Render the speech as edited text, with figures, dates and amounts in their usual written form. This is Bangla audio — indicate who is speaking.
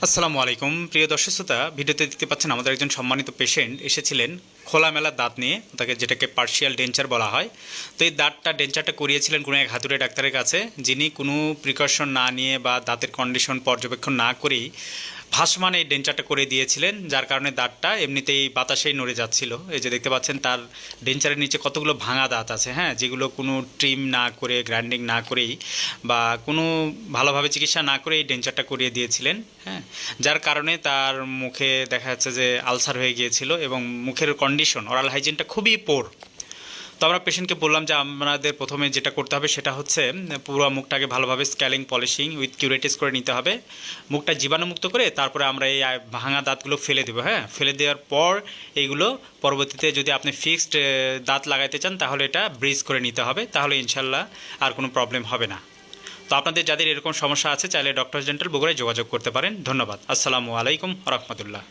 Speaker 1: আসসালামু আলাইকুম প্রিয় দর্শক শ্রোতা, ভিডিওতে দেখতে পাচ্ছেন আমাদের একজন সম্মানিত পেশেন্ট এসেছিলেন খোলামেলা দাঁত নিয়ে, যেটাকে পার্শিয়াল ডেঞ্চার বলা হয়। তো এই ডেঞ্চারটা করিয়েছিলেন কোনো এক হাতুড়ে ডাক্তারের কাছে, যিনি কোনো প্রিকশন না নিয়ে বা দাঁতের কন্ডিশন পর্যবেক্ষণ না করেই ভাসমান এই ডেঞ্চারটা করে দিয়েছিলেন, যার কারণে দাঁতটা এমনিতেই বাতাসেই নড়ে যাচ্ছিল। এই যে দেখতে পাচ্ছেন তার ডেঞ্চারের নিচে কতগুলো ভাঙা দাঁত আছে, হ্যাঁ, যেগুলো কোনো ট্রিম না করে, গ্রাইন্ডিং না করেই বা কোনো ভালোভাবে চিকিৎসা না করে এই ডেঞ্চারটা করিয়ে দিয়েছিলেন, হ্যাঁ, যার কারণে তার মুখে দেখা যাচ্ছে যে আলসার হয়ে গিয়েছিল এবং মুখের কন্ডিশন, ওরাল হাইজিনটা খুবই পোর। তো আমরা পেশেন্টকে বললাম যে আমাদের প্রথমে যেটা করতে হবে সেটা হচ্ছে পুরো মুখটাকে ভালোভাবে স্ক্যালিং পলিশিং উইথ কিউরেটিস করে নিতে হবে, মুখটা জীবাণুমুক্ত করে তারপরে আমরা এই ভাঙা দাঁতগুলো ফেলে দেবো। হ্যাঁ, ফেলে দেওয়ার পর এইগুলো পরবর্তীতে যদি আপনি ফিক্সড দাঁত লাগাইতে চান তাহলে এটা ব্রিজ করে নিতে হবে, তাহলে ইনশাল্লাহ আর কোনো প্রবলেম হবে না। তো আপনাদের যাদের এরকম সমস্যা আছে চাইলে ডক্টর ডেন্টাল বগুড়ায় যোগাযোগ করতে পারেন। ধন্যবাদ। আসসালামু আলাইকুম রহমতুল্লাহ।